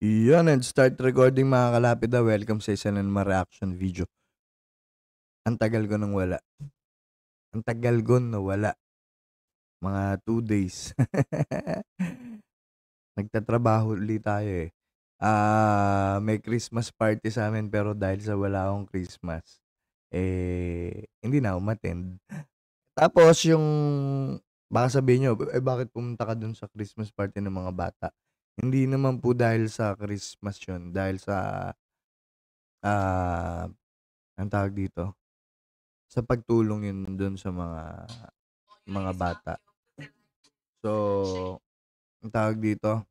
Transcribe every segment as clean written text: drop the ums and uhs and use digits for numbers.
Yun, and start recording mga kalapit na. Welcome sa isa na naman reaction video. Ang tagal ko nang wala. Ang tagal ko na wala. Mga 2 days. Nagtatrabaho ulit tayo eh. May Christmas party sa amin pero dahil sa wala akong Christmas, hindi na umattend. Tapos yung, baka sabihin nyo, bakit pumunta ka dun sa Christmas party ng mga bata? Hindi naman po dahil sa Christmas yun. Dahil sa, ah, ang tawag dito, sa pagtulong yun dun sa mga bata. So, ang tawag dito,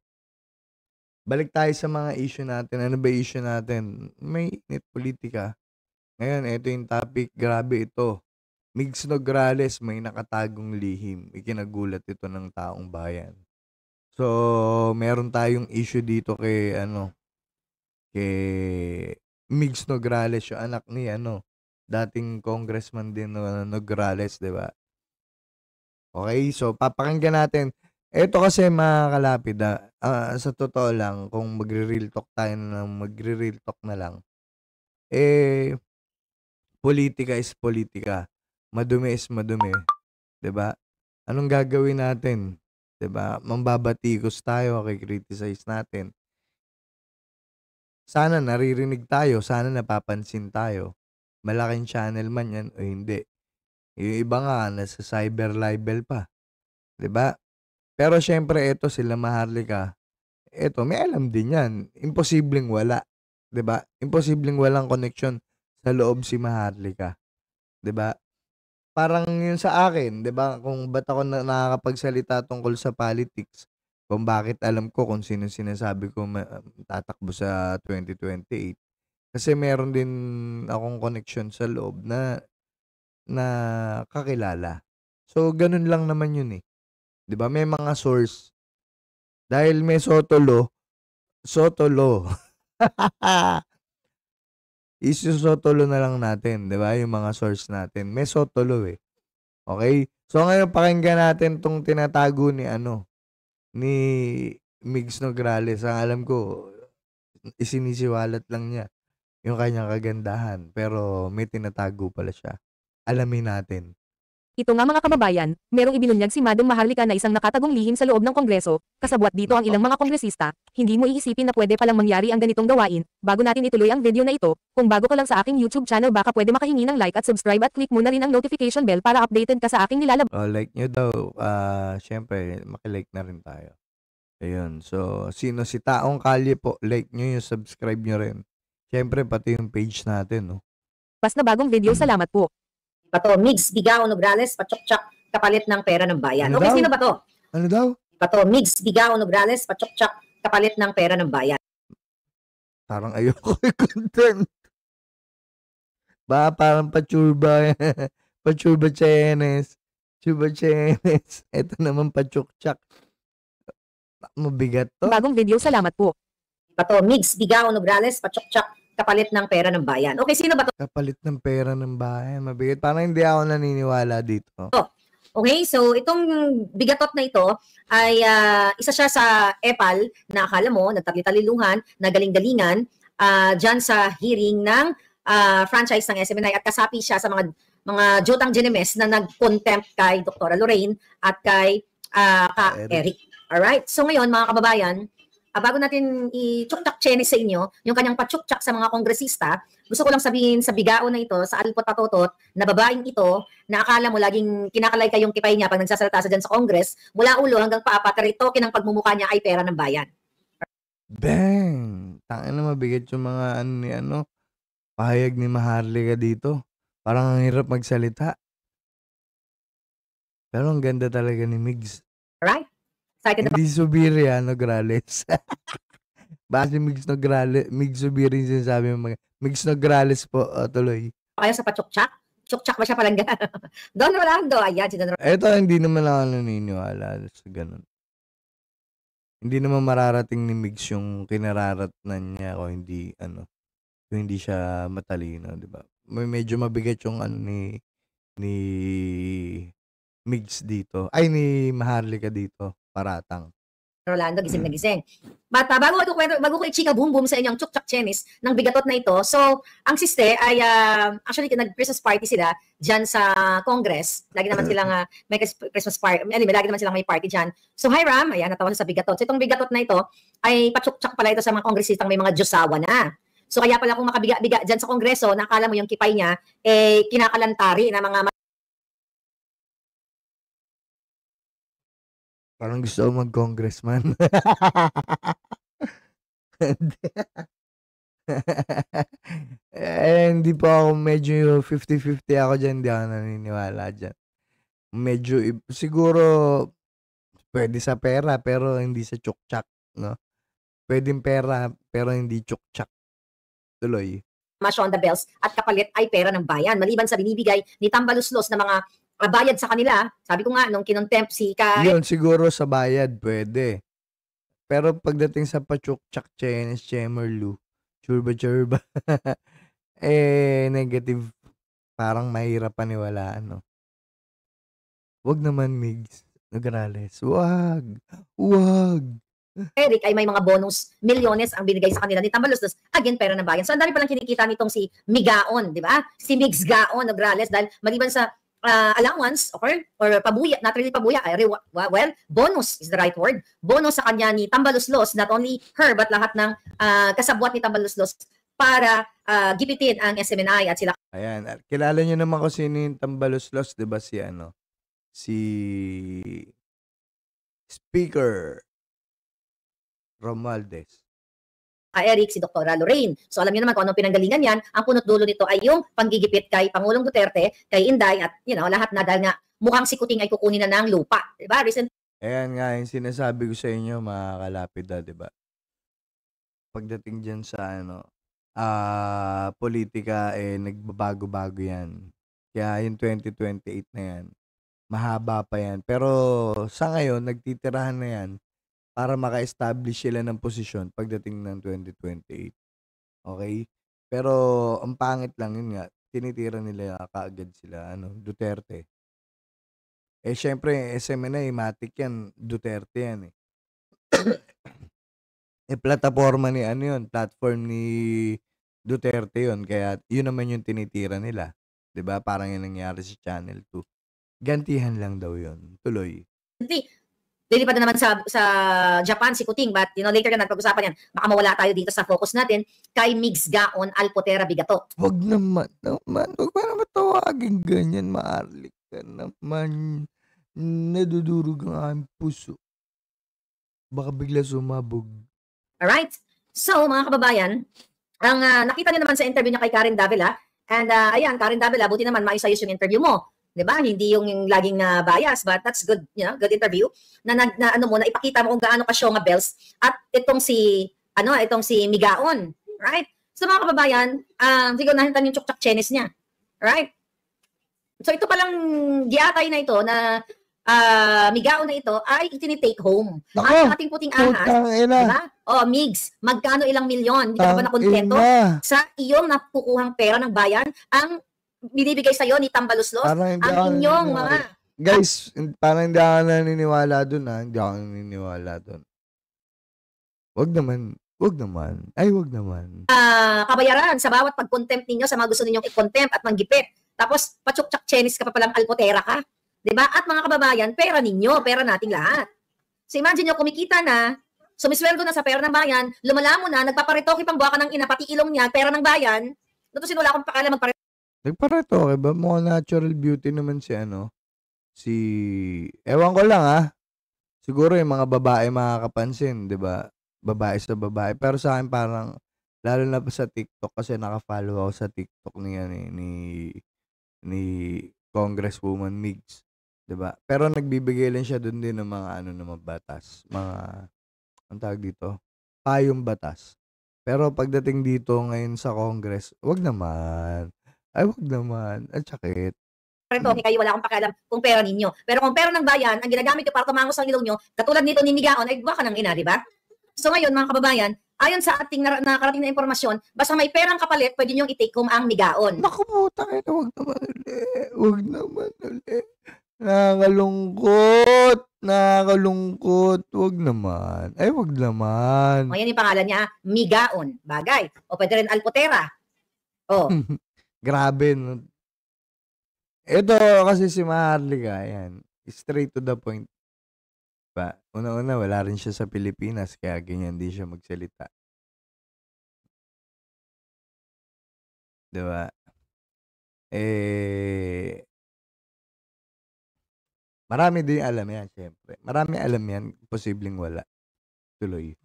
balik tayo sa mga issue natin. Ano ba issue natin? May init politika. Ngayon, ito yung topic. Grabe ito. Migs Nograles, may nakatagong lihim. Ikinagulat ito ng taong bayan. So, meron tayong issue dito kay Migs Nograles, yung anak ni dating congressman din Nograles, 'di ba? Okay, so papakinggan natin. Ito kasi mga kalapid, sa totoo lang, kung magre-real talk tayo magre-real talk na lang, politika is politika. Madumi is madumi, 'di ba? Anong gagawin natin? 'Di ba? Mambabatikos tayo, criticize natin. Sana naririnig tayo, sana napapansin tayo. Malaking channel man 'yan o hindi. Yung iba nga nasa cyber libel pa, 'di ba? Pero siyempre eto sila Maharlika, eto may alam din 'yan. Imposibleng wala, 'di ba? Imposibleng walang connection sa loob si Maharlika, 'di ba? Parang yun sa akin, 'di ba, kung ba't ako nakakapagsalita tungkol sa politics, kung bakit alam ko kung sino sinasabi ko tatakbo sa 2028. Kasi meron din akong connection sa loob na kakilala. So, ganun lang naman yun, eh. 'Di ba, may mga source. Dahil may sotolo, sotolo. Isusotolo na lang natin, 'di ba, yung mga source natin. May sotolo, eh. Okay? So, ngayon pakinggan natin 'tong tinatago ni Migs Nograles. Ang alam ko, isinisiwalat lang niya yung kanyang kagandahan, pero may tinatago pala siya. Alamin natin. Ito nga mga kababayan, merong ibinunyag si Madam Maharlika na isang nakatagong lihim sa loob ng Kongreso, kasabwat dito ang ilang mga kongresista, hindi mo iisipin na pwede palang mangyari ang ganitong gawain. Bago natin ituloy ang video na ito, kung bago ka lang sa aking YouTube channel baka pwede makahingi ng like at subscribe at click mo na rin ang notification bell para updated ka sa aking nilalabas. Like nyo daw, syempre, makilike na rin tayo. Ayun. So, sino si Taong Kalye po, like nyo yung subscribe nyo rin. Syempre, pati yung page natin, no? Na bagong video, salamat po. Pato, Migs Bigao Nograles, Pachokchak, kapalit ng pera ng bayan. Ano Okay, daw? sino ba to? Ano daw? Pato, Migs Bigao Nograles, Pachokchak, kapalit ng pera ng bayan. Parang ayoko i-content. Parang pachurba. Pachurba Chenes. Chuba Chenes. Ito naman pachukchak. Mabigat to. Bagong video, salamat po. Pato, Migs Bigao Nograles, Pachokchak, kapalit ng pera ng bayan. Okay, sino ba to? Kapalit ng pera ng bayan. Mabigat. Parang hindi ako naniniwala dito. Okay, so itong bigatot na ito ay isa siya sa EPAL na akala mo, nagtali-taliluhan, nagaling-galingan dyan sa hearing ng franchise ng SMNI at kasapi siya sa mga Jotang Genemes na nag-contempt kay Dr. Lorraine at kay Eric. Alright, so ngayon mga kababayan, bago natin i-chukchak chenis sa inyo, yung kanyang pachukchak sa mga kongresista, gusto ko lang sabihin sa bigao na ito, sa alipot patotot, na babaeng ito, na akala mo laging kinakalay kayong tipay niya pag nagsasalita sa dyan sa Congress, mula ulo hanggang paa, pati toke ng pagmumukha niya ay pera ng bayan. Bang! Tangin na mabigat yung mga pahayag ni Maharlika dito. Parang ang hirap magsalita. Pero ang ganda talaga ni Migs. Alright? Hindi Subiri, Nograles. Base Migs Nograles, Migs Subiri yung sinasabi mo. Migs Nograles po, tuloy. Kaya sa pachukchak? Chukchak ba siya palangga? Don Rolando, ayan si Don Rolando. Ito, hindi naman ako naniniwala sa ganun. Hindi naman mararating ni Migs yung kinararatnan niya kung hindi siya matalino, di ba? Medyo mabigat yung ni Migs dito. Ay, ni Maharlika dito, paratang. Rolando, gising na gising. But bago ko i-chika boom boom sa inyong chuk-chak chenis ng bigatot na ito. So, ang siste ay actually nag-Christmas party sila dyan sa Congress. Lagi naman silang may Christmas party. Lagi naman silang may party dyan. So, Hiram, ayan, natawa sa bigatot. So, itong bigatot na ito ay pachuk-chak pala ito sa mga kongresistang may mga Diyosawa na. So, kaya pala kung makabiga-biga dyan sa Kongreso, nakala mo yung kipay niya, kinakalantari na mga Parang gusto ko mag-congressman. Hindi po ako medyo 50-50 ako dyan. Hindi ako naniniwala dyan. Medyo, siguro, pwede sa pera, pero hindi sa chuk-chak, no? Pwedeng pera, pero hindi chuk-chak. Tuloy. on the bells at kapalit ay pera ng bayan. Maliban sa binibigay ni Tambaluslos na mga bayad sa kanila, sabi ko nga, nung kinontempt si Yun, siguro sa bayad, pwede. Pero pagdating sa pachuk-chak, chenes, chemerlu, churba-churba, negative. Parang mahirap paniwalaan, no? Wag naman, Migs. Nagrales. Wag. Eric ay may mga bonus milyones ang binigay sa kanila ni Tambaluslos, again, pera ng bayan. So, ang dami palang kinikita nitong si Migaon, di ba? Si Migs Gaon Nograles, dahil maliban sa allowance or pabuya, not really pabuya, well, bonus is the right word. Bonus sa kanya ni Tambaluslos, not only her, but lahat ng kasabwat ni Tambaluslos para gipitin ang SMNI at sila. Ayan, kilala niyo naman kung sino yung Tambaluslos, di ba si Speaker Romualdez. Eric, si Dr. Lorraine. So alam niyo naman kung anong pinanggalingan yan. Ang punot dulo nito ay yung panggigipit kay Pangulong Duterte, kay Inday, at lahat na dahil nga mukhang si Kuting ay kukunin na ng lupa. Diba? Ayan nga, yung sinasabi ko sa inyo, mga kalapida, diba? Pagdating dyan sa politika, nagbabago-bago yan. Kaya yung 2028 na yan, mahaba pa yan. Pero sa ngayon, nagtitirahan na yan para maka-establish sila ng posisyon pagdating ng 2028. Okay? Pero ang pangit lang yun nga, tinitira nila kaagad sila, Duterte. Syempre, SMNA, matik yan, Duterte yan plataforma ni yun, platform ni Duterte yun, kaya yun naman yung tinitira nila. 'Di ba? Parang yung nangyari sa Channel 2. Gantihan lang daw yun. Tuloy. Lilipad na naman sa Japan si Kuting, but later na nagpag-usapan yan. Baka mawala tayo dito sa focus natin kay Migs Gaon Alpotera Bigato. Wag naman. Wag pa naman tawagin ganyan. Maarlik ka naman. Nadudurog ang aking puso. Baka bigla sumabog. Alright? So, mga kababayan, ang nakita niyo naman sa interview niya kay Karen Davila, and ayan, Karen Davila, buti naman maayos yung interview mo. 'Di ba? Hindi yung laging bias, but that's good, good interview na ipakita mo kung gaano ka syonga bells at itong si Migaon, right? So mga kababayan, siguro nakita yung chuk-chak chenis niya. Right? So ito palang giatay na ito na Migaon na ito ay itinitake home. Ang ating puting ahas, diba? Migs, magkano ilang milyon? Hindi ka ba nakontento sa iyong nakukuhang pera ng bayan? Ang binibigay sa'yo ni Tambaluslos, ang inyong mga... Guys, parang hindi ako naniniwala dun, Hindi ako naniniwala dun. Wag naman. Ay, wag naman. Kabayaran sa bawat pag-contempt ninyo sa mga gusto ninyong i-contempt at manggipit. Tapos, pachuk-chak chenis ka pa palang alpotera ka. Diba? At mga kababayan, pera ninyo, pera nating lahat. So imagine nyo, kumikita na, sumisweldo na sa pera ng bayan, lumala mo na, nagpaparitoke pang buwaka ng ina, pati ilong niya, pera ng bayan, natusin wala akong pakala magparitoke. Nagparitoke ba? Mukhang natural beauty naman ewan ko lang siguro yung mga babae makakapansin, diba? Babae sa babae. Pero sa akin parang, lalo na pa sa TikTok, kasi nakafollow ako sa TikTok ni Congresswoman Migs. Diba? Pero nagbibigay lang siya doon din ng mga naman batas. Ang tawag dito? Payong batas. Pero pagdating dito ngayon sa Congress, wag naman. Ay, wag naman. Ang sakit. Kayo wala akong pakialam kung pera ninyo. Pero kung pera ng bayan, ang ginagamit nyo para tumangos ang ilong nyo, katulad nito ni Migaon, ay baka ng ina, di ba? So ngayon, mga kababayan, ayon sa ating nakarating na impormasyon, basta may perang kapalit, pwede nyo i-take home ang Migaon. Naku po, wag naman uli. Wag naman uli. Nakalungkot. Nakakalungkot. Wag naman. Ay, wag O, naman. yan yung pangalan niya, Migaon. Bagay. O, pwede rin Alpotera. O, Grabe, no? Ito kasi si Maharlika, ayan. Straight to the point ba? Una-una, wala rin siya sa Pilipinas, kaya ganyan din siya magsalita. Di ba? Eh, marami din alam yan, syempre. Marami alam yan, posibleng wala. Tuloy.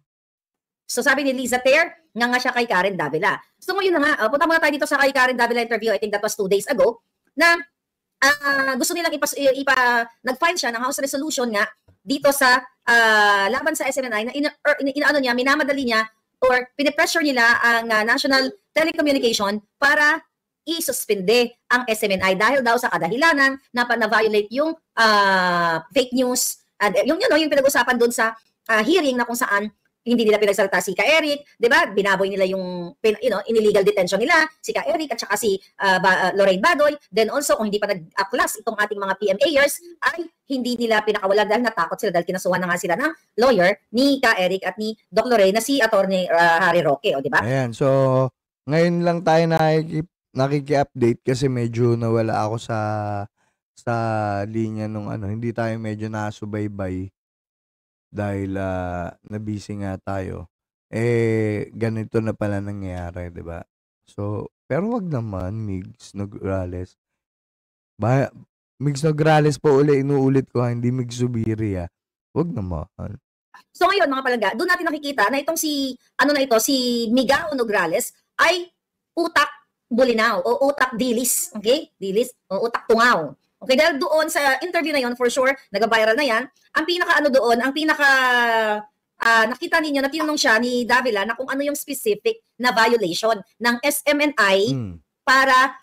so sabi ni Liza Ter, nga siya kay Karen Davila. So ngayon na nga, punta muna tayo dito sa kay Karen Davila interview, I think that was 2 days ago, na gusto nilang nag-file siya ng House Resolution nga dito sa laban sa SMNI na inaano niya, minamadali niya or pinipressure nila ang National Telecommunication para isuspinde ang SMNI dahil daw sa kadahilanan na violate yung fake news at yung pinag-usapan doon sa hearing na kung saan hindi nila pinagsalita si Ka Eric, 'di ba? Binaboy nila yung illegal detention nila, si Ka Eric at saka si Lorraine Badoy. Then also kung hindi pa nag-aklas itong ating mga PMAers ay hindi nila pinakawalan dahil natakot sila dahil kinasuhan na nga sila ng lawyer ni Ka Eric at ni Doc Lorraine na si Attorney Harry Roque, o 'di ba? Ayan, so ngayon lang tayo nakiki-update kasi medyo nawala ako sa linya nung hindi tayo medyo nasubaybay dahil na-busy nga tayo. Ganito na pala nangyayari, 'di ba? So, pero wag naman, Migs Nograles. Migs Nograles po inuulit ko, hindi Migs Zubiri, Wag naman. So ngayon mga palangga, doon natin nakikita na itong si Migao Nograles ay utak bulinaw o utak dilis, okay? Dilis o utak tungaw. Okay, dahil doon sa interview na yon, for sure, nag-viral na yan. Ang nakita ninyo na tinanong siya ni Davila na kung ano yung specific na violation ng SMNI para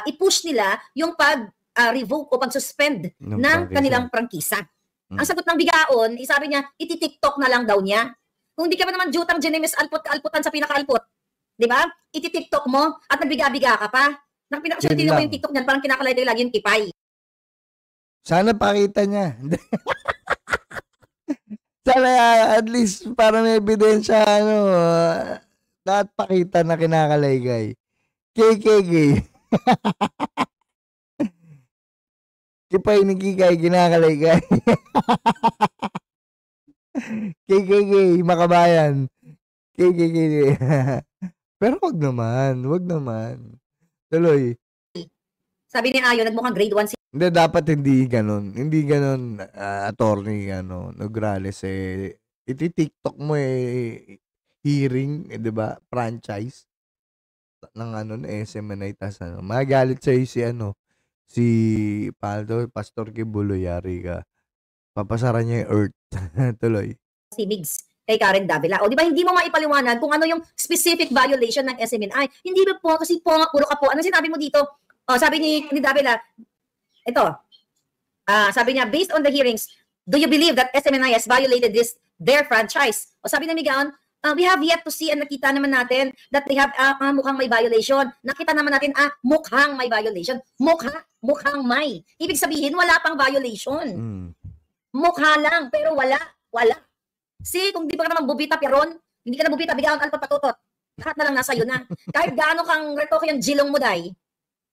i-push nila yung pag-revoke o pag-suspend ng kanilang prangkisa. Ang sagot ng Bigaon, sabi niya, iti-TikTok na lang daw niya. Kung hindi ka pa naman jutang Genemis alputan sa pinaka-alput, di ba? Iti-TikTok mo at nagbiga-biga ka pa. Tingnan mo yung TikTok niyan, parang kinakalay lagi yung tipay. Sana pakita niya. Sana at least para may ebidensya, lahat pakita na kinakalaygay. KKK. Kipay ni Kikay, kinakalaygay. KKK, makabayan. KKK. Pero wag naman. Tuloy. Sabi ni Ayo, nagmukhang grade 1 Hindi, dapat hindi ganun. Hindi ganun, attorney, Nograles, iti-TikTok mo, hearing, di ba? Franchise ng SMNI, tas magalit sa'yo si Pastor Kibulo, yari ka. Papasara niya yung earth. Tuloy. Si Migs kay Karen Davila. O di ba hindi mo maipaliwanag kung ano yung specific violation ng SMNI? Hindi ba po, kasi po, puro ka po. Ano sinabi mo dito? O, sabi ni Davila, ito, sabi niya, based on the hearings, do you believe that SMNI has violated their franchise? O sabi ni Migaon, we have yet to see and nakita naman natin that they have mukhang may violation. Nakita naman natin, mukhang may violation. Mukhang may. Ibig sabihin, wala pang violation. Mukha lang, pero wala. See, kung di pa ka naman bubita peron, hindi ka na bubita, Bigaon alpat patutot. Lahat na lang nasa iyo na. Kahit gaano kang retoke yung jilong mo, day.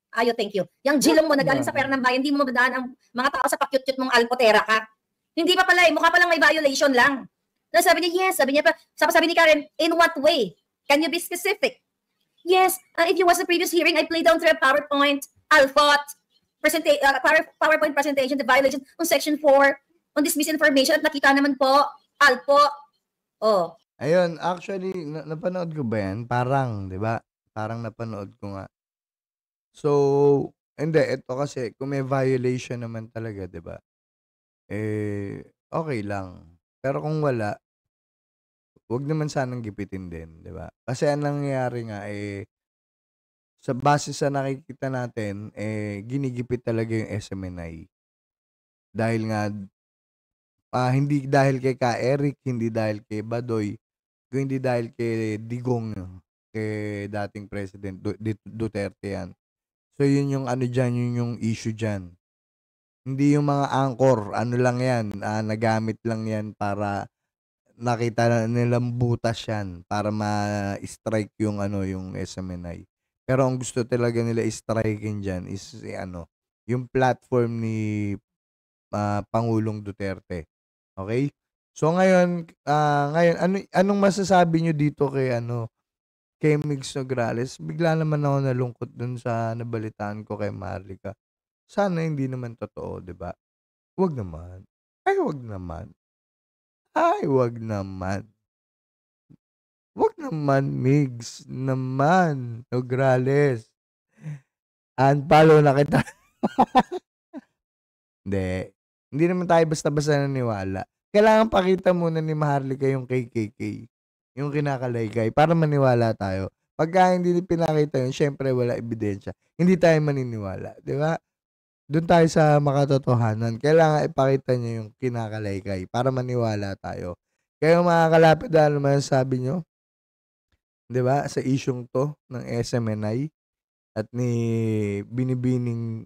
Ayo, thank you. Yung jilong mo na galing sa pera ng bayan, hindi mo mabadaan ang mga tao sa pakyut-kyut mong alpotera ka. Hindi pa pala, mukha pa lang may violation lang. Na sabi niya, yes. Sabi ni Karen, in what way? Can you be specific? Yes, if you watch the previous hearing, I played down through a PowerPoint, PowerPoint presentation, the violation on Section 4, on this misinformation, at nakita naman po, Alpo. Oh. Ayun, actually, napanood ko ba yan? Parang, di ba? Parang napanood ko nga. So, hindi, ito kasi, kung may violation naman talaga, di ba? Okay lang. Pero kung wala, wag naman sanang gipitin din, di ba? Kasi ang nangyayari nga, sa base sa nakikita natin, ginigipit talaga yung SMNI. Dahil nga, hindi dahil kay Ka Eric, hindi dahil kay Badoy, hindi dahil kay Digong, kay dating President Duterte yan. So, yun yung yun yung issue dyan. Hindi yung mga anchor, ano lang yan, nagamit lang yan para nakita na nilang butas yan para ma-strike yung ano, yung SMNI. Pero ang gusto talaga nila strikein dyan is ano, yung platform ni Pangulong Duterte. Okay? So ngayon anong masasabi nyo dito kay ano, kay Migs Nograles? Bigla naman ako nalungkot dun sa nabalitaan ko kay Marlica. Sana hindi naman totoo, 'di ba? Wag naman. Ay wag naman. Ay wag naman. Wag naman Migs naman Nograles. Unfollow na kita. Hindi. Hindi naman tayo basta-basta naniwala. Kailangan pakita muna ni Maharlika yung KKK, yung kinakalaykay, para maniwala tayo. Pagka hindi pinakita yun, syempre wala ebidensya. Hindi tayo maniniwala, di ba? Doon tayo sa makatotohanan. Kailangan ipakita niya yung kinakalaykay para maniwala tayo. Kaya mga kalapit, ano naman sabi nyo? Di ba? Sa isyong to ng SMNI at ni Binibining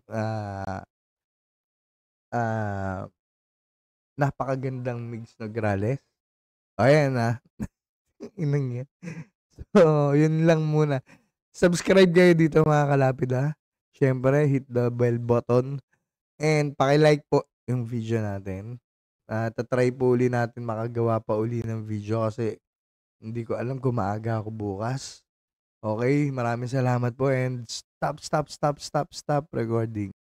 napakagandang Migs Nograles. Ayan inang yan. So, yun lang muna. Subscribe kayo dito mga kalapid Siyempre, hit the bell button. And paki-like po yung video natin. Tatry po uli natin makagawa pa uli ng video kasi hindi ko alam kung maaga ako bukas. Okay, maraming salamat po and stop recording.